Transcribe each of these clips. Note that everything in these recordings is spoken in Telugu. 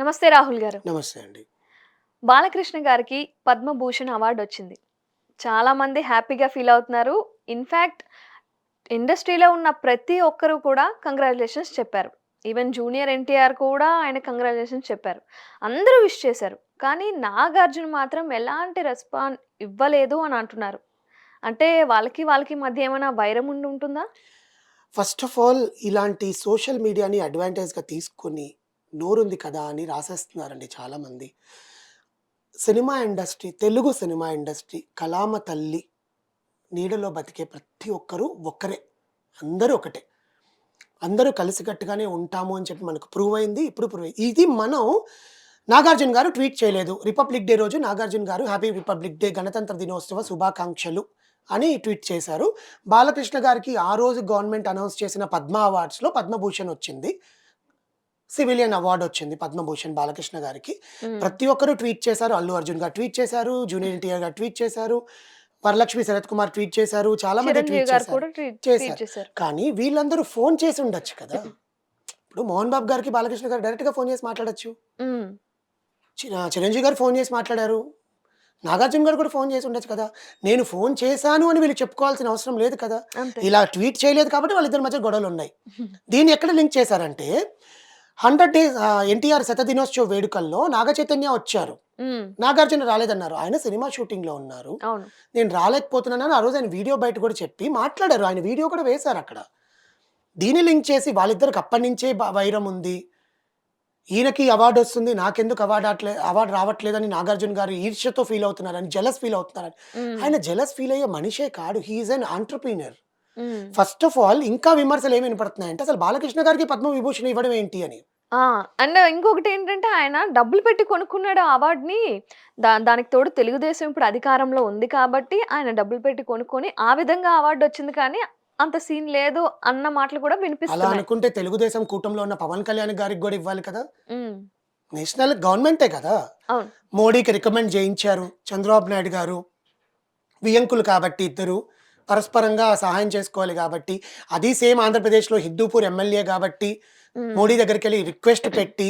నమస్తే రాహుల్ గారు. నమస్తే అండి. బాలకృష్ణ గారికి పద్మభూషణ్ అవార్డ్ వచ్చింది. చాలా మంది హ్యాపీగా ఫీల్ అవుతున్నారు. ఇన్‌ఫాక్ట్ ఇండస్ట్రీలో ఉన్న ప్రతి ఒక్కరు కూడా కంగ్రాచ్యులేషన్స్ చెప్పారు. ఈవెన్ జూనియర్ ఎన్టీఆర్ కూడా ఆయన కంగ్రాచ్యులేషన్స్ చెప్పారు. అందరూ విష్ చేశారు. కానీ నాగార్జున మాత్రం ఎలాంటి ఇవ్వలేదు అని అంటున్నారు. అంటే వాళ్ళకి మధ్య ఏమైనా వైరం ఉంటుందా? ఫస్ట్ ఆఫ్ ఆల్ ఇలాంటి సోషల్ మీడియాని అడ్వాంటేజ్‌గా తీసుకొని నోరుంది కదా అని రాసేస్తున్నారండి చాలామంది. Cinema industry, Telugu cinema industry కళామ తల్లి నీడలో బతికే ప్రతి ఒక్కరు ఒక్కరే. అందరూ ఒకటే. అందరూ కలిసికట్టుగానే ఉంటాము అని చెప్పి మనకు ప్రూవ్ అయింది. ఇప్పుడు ప్రూవ్ అయింది. ఇది మనం నాగార్జున గారు ట్వీట్ చేయలేదు. రిపబ్లిక్ డే రోజు నాగార్జున గారు హ్యాపీ రిపబ్లిక్ డే గణతంత్ర దినోత్సవ శుభాకాంక్షలు అని ట్వీట్ చేశారు. బాలకృష్ణ గారికి ఆ రోజు గవర్నమెంట్ అనౌన్స్ చేసిన పద్మ అవార్డ్స్‌లో పద్మభూషణ్ వచ్చింది. సివిలియన్ అవార్డ్ వచ్చింది పద్మభూషణ్ బాలకృష్ణ గారికి. హ్మ్. ప్రతి ఒక్కరు ట్వీట్ చేశారు. అల్లు అర్జున్ గారు ట్వీట్ చేశారు. జూనియర్ ఎన్టీఆర్ గారు ట్వీట్ చేశారు. వరలక్ష్మి శరత్ కుమార్ ట్వీట్ చేశారు. చాలా మంది చిరంజీవి ట్వీట్ గారు చేశారు. కూడా ట్వీట్ చేశారు. చేశారు. కానీ వీళ్ళందరూ ఫోన్ చేసి ఉండొచ్చు కదా! ఇప్పుడు మోహన్ బాబు గారికి బాలకృష్ణ గారు డైరెక్ట్‌గా ఫోన్ చేసి మాట్లాడొచ్చు. హ్మ్. చిరంజీవి గారు ఫోన్ చేసి మాట్లాడారు. నాగార్జున గారు కూడా ఫోన్ చేసి ఉండొచ్చు కదా! నేను ఫోన్ చేశాను అని వీళ్ళు చెప్పుకోవాల్సిన అవసరం లేదు కదా! అంతే. ఇలా ట్వీట్ చేయలేదు కాబట్టి వాళ్ళిద్దరి మధ్య గొడవలున్నాయి. దీన్ని ఎక్కడ లింక్ చేశారంటే 100 డేస్ ఎన్టీఆర్ శతదినోత్సవ వేడుకల్లో నాగ చైతన్య వచ్చారు. హ్మ్. నాగార్జున రాలేదన్నారు. ఆయన సినిమా షూటింగ్‌లో ఉన్నారు. అవును. నేను రాలేకపోతున్నానని ఆ రోజు ఆయన వీడియో బయట కూడా చెప్పి మాట్లాడారు. ఆయన వీడియో కూడా వేశారక్కడ. దీన్ని లింక్ చేసి వాళ్ళిద్దరికి అప్పటినుంచే వైరం ఉంది. ఈయనకి అవార్డ్ వస్తుంది. నాకెందుకు అవార్డ్ రావట్లేదని నాగార్జున గారు ఈర్ష్యతో ఫీల్ అవుతున్నారని, జెలస్ ఫీల్ అవుతున్నారని. హ్మ్. ఆయన జెలస్ ఫీల్ అయ్యే మనిషే కాదు. He is an entrepreneur. Hmm. First of all ఇంకా విమర్శలు ఏమి వినపడుతున్నాయంటే అసలు బాలకృష్ణ గారికి పద్మవిభూషణ్ ఇవ్వడం ఏంటి అని. ఆ! అండ్ ఇంకొకటేంటంటే ఆయన డబ్బులు పెట్టి కొనుక్కున్నాడు ఆ అవార్డ్‌ని. దానికి తోడు తెలుగుదేశం ఇప్పుడు అధికారంలో ఉంది కాబట్టి ఆయన డబ్బులు పెట్టి కొనుక్కొని ఆ విధంగా అవార్డొచ్చింది కానీ అంత సీన్ లేదు అన్న మాటలు కూడా అలా వినిపిస్తున్నాయి. అనుకుంటే తెలుగుదేశం కూటమిలో ఉన్న పవన్ కళ్యాణ్ గారికి గూడా ఇవ్వాలి కదా! హ్మ్. నేషనల్ గవర్నమెంటే కదా! అవును. మోడీకి రికమెండ్ చేయించారు. చంద్రబాబు నాయుడు గారు వియ్యంకులు కాబట్టి ఇద్దరు పరస్పరంగా సహాయం చేసుకోవాలి కాబట్టి, అది సేమ్ ఆంధ్రప్రదేశ్‌లో హిందూపూర్ ఎమ్మెల్యే కాబట్టి హ్మ్. మోడీ దగ్గరికెళ్ళి రిక్వెస్ట్ పెట్టి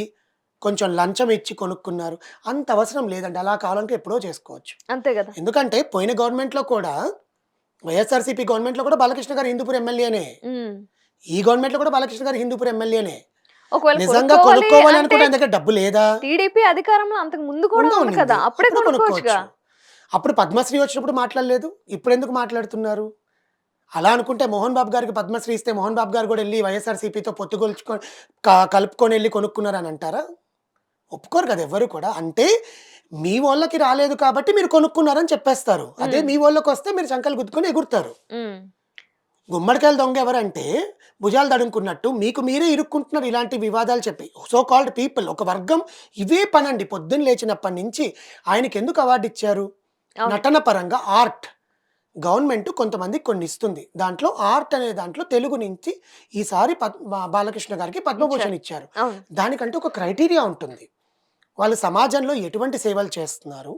కొంచెం లంచం ఇచ్చి కొనుక్కున్నారు. అంత అవసరం లేదండి. అలా కావాలంటే ఎప్పుడో చేసుకోవచ్చు. అంతే గదా! ఎందుకంటే పోయిన గవర్నమెంట్‌లో కూడా వైఎస్ఆర్‌సీపీ గవర్నమెంట్‌లో కూడా బాలకృష్ణ గారు హిందూపూర్ ఎమ్మెల్యేనే. హ్మ్. ఈ గవర్నమెంట్‌లో కూడా బాలకృష్ణ గారు హిందూపూర్ ఎమ్మెల్యేనే. ఒకవేళ నిజంగా కొనుక్కోవాలి కొనుక్కోవాలి అంటే అనుకుంటే ఆయన దగ్గర డబ్బు లేదా? టీడీపీ అధికారంలో అంతకు ముందు కూడా ఉంది ఉండింది. కదా! అప్పుడే అప్పుడు కొనుక్కోవచ్చుగా. కొనుక్కోవచ్చు. అప్పుడు పద్మశ్రీ వచ్చినప్పుడు మాట్లాడలేదు. ఇప్పుడెందుకు మాట్లాడుతున్నారు? అలా అనుకుంటే మోహన్ బాబు గారికి పద్మశ్రీ ఇస్తే మోహన్ బాబు గారు గూడా ఎళ్లి వైఎస్ఆర్‌సీపీతో పొత్తుగొల్చుకొని కలుపుకొనెళ్లి కొనుక్కున్నారని అంటారా? ఒప్పుకోరు కదా ఎవ్వరు కూడా. అంటే మీ వోళ్ళకి రాలేదు కాబట్టి మీరు కొనుక్కున్నారని చెప్పేస్తారు. అదే హ్మ్. మీ వోళ్ళకొస్తే మీరు చంకలు గుద్దుకొని ఎగురుతారు. హ్మ్. గుమ్మడికాయల దొంగ ఎవరంటే భుజాలు తడుముకున్నట్టు మీకు మీరే ఇరుక్కుంటున్నారు ఇలాంటి వివాదాలు చెప్పి. సో కాల్డ్ పీపుల్ ఒక వర్గం ఇవే పనండి పొద్దున్న లేచినప్పటి నుంచి ఆయనకెందుకు అవార్డ్ ఇచ్చారు? అవును. నటన పరంగా ఆర్ట్. గవర్నమెంట్ కొంతమందికి కొన్ని ఇస్తుంది. దాంట్లో ఆర్ట్ అనే దాంట్లో తెలుగు నుంచి ఈసారి బాలకృష్ణ గారికి ఇచ్చారు. పద్మభూషణ్ ఇచ్చారు. అవును. దానికంటే ఒక క్రైటీరియా ఉంటుంది. వాళ్ళు సమాజంలో ఎటువంటి సేవలు చేస్తున్నారు?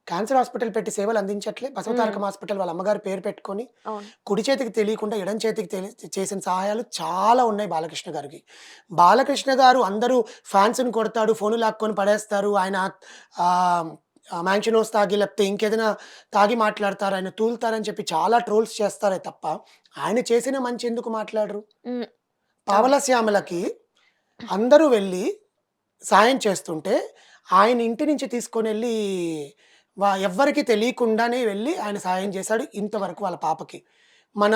క్యాన్సర్ హాస్పిటల్ పెట్టి సేవలు అందించట్లే. హ్మ్. బసవతారకం హాస్పిటల్ వాళ్ళ అమ్మగారి పేరు పెట్టుకొని, అవును. కుడి చేతికి తెలియకుండా ఎడమ చేతికి చేసిన సహాయాలు చాలా ఉన్నాయి బాలకృష్ణ గారికి. బాలకృష్ణ గారు అందరూ ఫ్యాన్స్‌ని కొడతాడు, ఫోన్‌లు లాక్కొని పడేస్తారు. ఆయన ఆహ్, మ్యాంషనోస్ తాగి లేకపోతే ఇంకేదైనా తాగి మాట్లాడతారు. ఆయన తూలుతారని చెప్పి చాలా ట్రోల్స్ చేస్తారే తప్ప, ఆయన చేసిన మంచి ఎందుకు మాట్లాడరు? హ్మ్. అవును. పావల శ్యామలకి అందరూ వెళ్లి సాయం చేస్తుంటే, ఆయన ఇంటి నుంచి తీసుకొనెళ్ళి ఎవ్వరికీ తెలియకుండానే వెళ్లి ఆయన సాయం చేశాడు ఇంతవరకు వాళ్ళ పాపకి. మన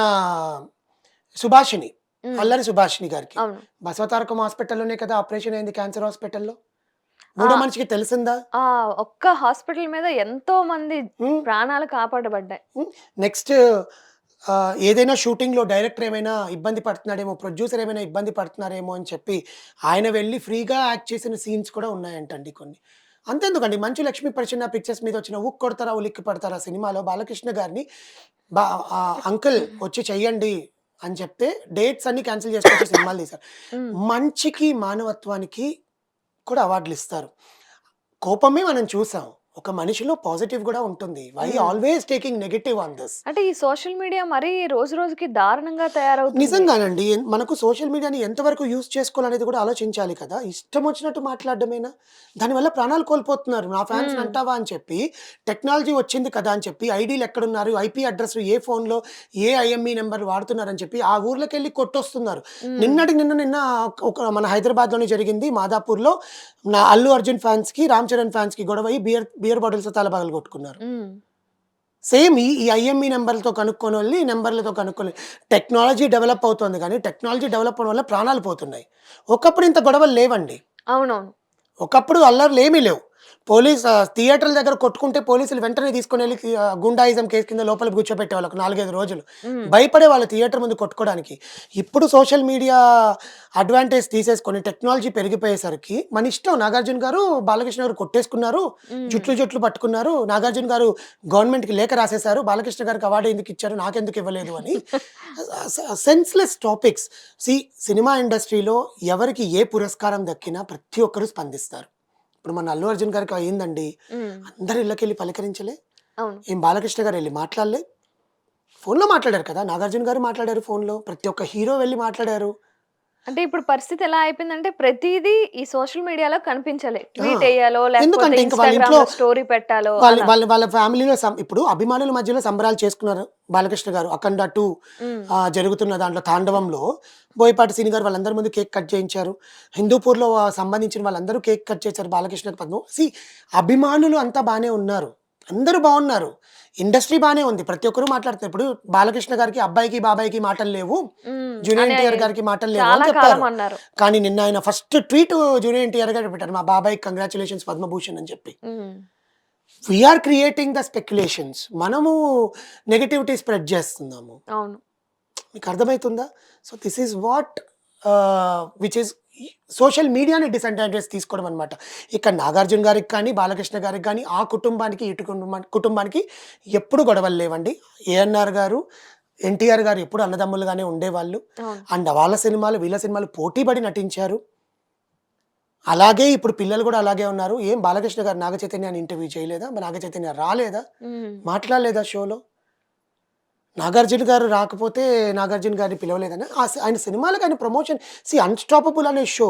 సుభాషిణి, హ్మ్. అల్లరి సుభాషిణి గారికి. అవును. బసవతారకం హాస్పిటల్‌లోనే కదా ఆపరేషన్ అయింది క్యాన్సర్ హాస్పిటల్‌లో. ఆ! మూడో మనిషికి తెలిసిందా? ఆ ఒక్క హాస్పిటల్ మీద ఎంతో మంది హ్మ్. ప్రాణాలు కాపాడబడ్డాయి. హ్మ్. నెక్స్ట్ ఏదైనా షూటింగ్‌లో డైరెక్టర్ ఏమైనా ఇబ్బంది పడుతున్నాడేమో, ప్రొడ్యూసర్ ఏమైనా ఇబ్బంది పడుతున్నారేమో అని చెప్పి, ఆయన వెళ్లి ఫ్రీగా యాక్ట్ చేసిన సీన్స్ కూడా ఉన్నాయంటండి కొన్ని. అంతెందుకండి 'మంచు లక్ష్మీ ప్రసన్న పిక్చర్స్' మీద వచ్చిన 'ఉక్ కొడతారా ఉలిక్కి పడతారా' సినిమాలో బాలకృష్ణ గారిని అంకుల్ వచ్చి చెయ్యండి అని చెప్తే డేట్స్ అన్నీ క్యాన్సెల్ చేసుకొచ్చి సినిమాలు తీశారు. హ్మ్. మంచికి, మానవత్వానికి కూడా అవార్డులిస్తారు. కోపమే మనం చూసాం. ఒక మనిషిలో పాజిటివ్ కూడా ఉంటుంది. వై హ్మ్. Always taking negative on this? అంటే ఈ సోషల్ మీడియా మరీ రోజు రోజుకి దారుణంగా తయారవుతుంది. నిజంగానండి. మనకు సోషల్ మీడియాని ఎంతవరకు యూజ్ చేసుకోవాలనేది కూడా ఆలోచించాలి కదా! ఇష్టం వచ్చినట్టు మాట్లాడడమేనా? దానివల్ల ప్రాణాలు కోల్పోతున్నారు. నా ఫ్యాన్స్‌ని హ్మ్. అంటావా అని చెప్పి, టెక్నాలజీ వచ్చింది కదా అని చెప్పి, ఐడీలు ఎక్కడున్నారు, ఐపీ అడ్రెస్‌లు ఏ ఫోన్‌లో, ఏ ఐఎంఈ నంబర్ వాడుతున్నారని చెప్పి, ఆ ఊర్లకెళ్ళి కొట్టొస్తున్నారు. హ్మ్. నిన్నటికి నిన్న ఒక మన హైదరాబాద్‌లోనే జరిగింది. మాదాపూర్‌లో నా అల్లు అర్జున్ ఫ్యాన్స్‌కి, రామ్ చరణ్ ఫ్యాన్స్‌కి గొడవయ్యి బియర్ బాటిల్స్‌తో తల పగలగొట్టుకున్నారు. హ్మ్. సేమ్ ఈ ఐఎంఈ నంబర్‌లతో కనుక్కొనోళ్ళి, నంబర్‌లతో కనుక్కొని టెక్నాలజీ డెవలప్ అవుతోంది గానీ, టెక్నాలజీ డెవలప్ అవ్వడం వల్ల ప్రాణాలు పోతున్నాయి. ఒకప్పుడు ఇంత గొడవలు లేవండి. అవునవును. ఒకప్పుడు అల్లర్లేమీ లేవు. థియేటర్ల దగ్గర కొట్టుకుంటే పోలీసులు వెంటనే తీసుకొనెళ్ళి గూండాయిజం కేసు కింద లోపల కూర్చోబెట్టేవాళ్ళు ఒక 4, 5 రోజులు. హ్మ్. భయపడేవాళ్ళు థియేటర్ ముందు కొట్టుకోవడానికి. ఇప్పుడు సోషల్ మీడియా అడ్వాంటేజ్ తీసేసుకొని టెక్నాలజీ పెరిగిపోయేసరికి మన ఇష్టం. నాగార్జున గారు, బాలకృష్ణ గారు కొట్టేసుకున్నారు. హ్మ్. జుట్లు పట్టుకున్నారు. నాగార్జున గారు గవర్నమెంట్‌కి లేఖ రాసేసారు. బాలకృష్ణ గారికి అవార్డ్ ఎందుకిచ్చారు? నాకెందుకు ఇవ్వలేదు అని. Senseless topics. సీ సినిమా ఇండస్ట్రీలో ఎవరికి ఏ పురస్కారం దక్కినా ప్రతి ఒక్కరు స్పందిస్తారు. ఇప్పుడు మన అల్లు అర్జున్ గారికి అయిందండి. హ్మ్. అందరూ ఇళ్ళకెళ్ళి పలకరించలే? అవును. ఏం బాలకృష్ణ గారు ఎళ్లి మాట్లాడలే? ఫోన్‌లో మాట్లాడారు కదా! నాగార్జున గారు మాట్లాడారు ఫోన్‌లో. ప్రతి ఒక్క హీరో వెళ్లి మాట్లాడారు. అంటే ఇప్పుడు పరిస్థితి ఎలా అయిపోయిందంటే ప్రతీదీ ఈ సోషల్ మీడియాలో కనిపించాలి. ఆ! ట్వీట్ ఎయ్యాలో, లేకపోతే ఎందుకంటే ఇంక వాళ్ళ ఇంట్లో ఇన్‌స్టాగ్రామ్‌లో స్టోరీ పెట్టాలో వాళ్ళ అలా. వాళ్ళ వాళ్ళ ఫ్యామిలీలో ఇప్పుడు అభిమానుల మధ్యలో సంబరాలు చేసుకున్నారు బాలకృష్ణ గారు. 'అఖండ 2' హ్మ్. జరుగుతున్న దాంట్లో 'తాండవంలో' బోయపాటి సీని గారు వాళ్ళందరి ముందు కేక్ కట్ చేయించారు. హిందూపూర్‌లో సంబంధించిన వాళ్ళందరూ కేక్ కట్ చేశారు బాలకృష్ణకి పద్మం. అభిమానులు అంతా బానే ఉన్నారు. అందరూ బావున్నారు. ఇండస్ట్రీ బానే ఉంది. ప్రతి ఒక్కరు మాట్లాడుతున్నారు. ఇప్పుడు బాలకృష్ణ గారికి అబ్బాయికి, బాబాయికి మాటలు లేవు. హ్మ్. జూనియర్ అని ఎన్టీఆర్ గారికి మాటలు లేవు అని చాలా కాలం చెప్పారు. అన్నారు. కానీ నిన్న ఆయన ఫస్ట్ ట్వీట్ జూనియర్ ఎన్టీఆర్ గారు పెట్టారు. మా బాబాయికి కంగ్రాచ్యులేషన్స్ పద్మభూషణ్ అని చెప్పి. Hmm. We are creating the speculations. మనము నెగటివిటీ స్ప్రెడ్ చేస్తున్నాము. అవును. మీకు అర్థమైతుందా? So, this is what which is social మీడియాని డిసడ్వాంటేజ్ తీసుకోవడం అనమాట. ఇక్కడ నాగార్జున గారికి కానీ, బాలకృష్ణ గారికి గానీ, ఆ కుటుంబానికి, ఇటు కుటుంబానికి ఎప్పుడు గొడవలు లేవండి. ఏఎన్నార్ గారు, ఎన్టీఆర్ గారు ఎప్పుడు అన్నదమ్ములుగానే ఉండేవాళ్ళు. అవును. అండ్ వాళ్ళ సినిమాలు, వీళ్ళ సినిమాలు పోటీపడి నటించారు. అలాగే ఇప్పుడు పిల్లలు గూడా అలాగే ఉన్నారు. ఏం బాలకృష్ణ గారు నాగ చైతన్యాన్ని ఇంటర్వ్యూ చేయలేదా? మరి నాగ చైతన్య రాలేదా? హ్మ్. మాట్లాడలేదా షోలో? నాగార్జున గారు రాకపోతే నాగార్జున గారిని పిలవలేదని ఆయన సినిమాలకి ఆయన ప్రమోషన్ 'అన్‌స్టాపబుల్' అనే షో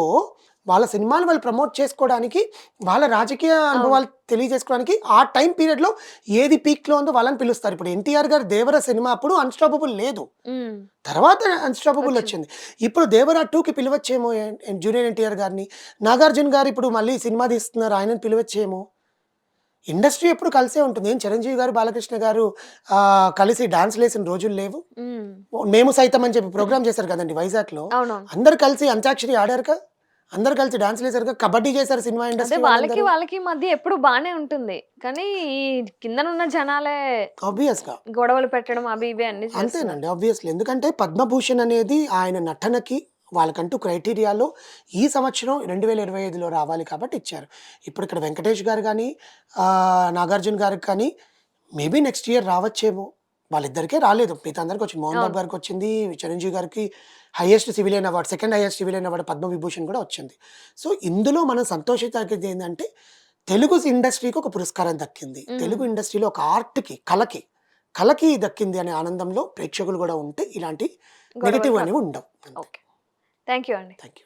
వాళ్ళ సినిమాలు వాళ్ళు ప్రమోట్ చేసుకోవడానికి, వాళ్ళ రాజకీయ అవును. అనుభవాలు తెలియజేసుకోవడానికి ఆ టైమ్ పీరియడ్‌లో ఏది పీక్‌లో ఉందో వాళ్ళని పిలుస్తారు. ఇప్పుడు 'ఎన్టీఆర్' గారి 'దేవర' సినిమా అప్పుడు 'అన్‌స్టాపబుల్' లేదు. హ్మ్. తర్వాత 'అన్‌స్టాపబుల్' వచ్చింది. వచ్చింది. ఇప్పుడు 'దేవర 2'కి పిలవచ్చేమో జూనియర్ ఎన్టీఆర్ గారిని. నాగార్జున గారు ఇప్పుడు మళ్ళీ సినిమా తీస్తున్నారు. ఆయనని పిలవచ్చేమో. ఇండస్ట్రీ ఎప్పుడు కలిసే ఉంటుంది. ఏం 'చిరంజీవి' గారు, 'బాలకృష్ణ' గారు కలిసి డాన్స్‌లేసిన రోజులు లేవు. హ్మ్. 'మేము సైతం' అని చెప్పి ప్రోగ్రామ్ చేశారు కదండీ వైజాగ్‌లో. అవునవును. అందరూ కలిసి అంత్యాక్షరి ఆడారుగా. అందరూ కలిసి డాన్స్‌లేసారుగా. కబడ్డీ చేశారు సినిమా అదే ఇండస్ట్రీ వాళ్ళకి, వాళ్ళందరూ. వాళ్ళకి మధ్య ఎప్పుడు బానే ఉంటుంది. కానీ ఈ కిందనున్న జనాలే ఆబ్వియస్‌గా. గొడవలు పెట్టడం అవి ఇవి అన్నీ చేస్తున్నారు. అంతేనండి. ఆబ్వియస్‌లీ. ఎందుకంటే 'పద్మభూషణ్' అనేది ఆయన నటనకి వాళ్ళకంటూ క్రైటీరియాలో ఈ సంవత్సరం 2025లో రావాలి కాబట్టి ఇచ్చారు. ఇప్పుడు ఇక్కడ 'వెంకటేష్' గారు గాని, 'నాగార్జున' గారికి కానీ మేబీ నెక్స్ట్ ఇయర్ రావచ్చేమో. వాళ్ళిద్దరికే రాలేదు. మిగతా అందరికి వచ్చింది. 'మోహన్ బాబు' అవును. గారికొచ్చింది. 'చిరంజీవి' గారికి highest civilian award, second highest civilian award 'Padma Vibhushan' కూడా వచ్చింది. సో, ఇందులో మనం సంతోషించదగ్గది ఏందంటే తెలుగు ఇండస్ట్రీకి ఒక పురస్కారం దక్కింది. హ్మ్. తెలుగు ఇండస్ట్రీలో ఒక ఆర్ట్‌కి, కళకి దక్కింది అనే ఆనందంలో ప్రేక్షకులు గూడా ఉంటే ఇలాంటి గొడవలు నెగెటివ్ రావు. అనేవి ఉండవు. అంతే. ఓకే. థాంక్ యూ అండి. Thank you.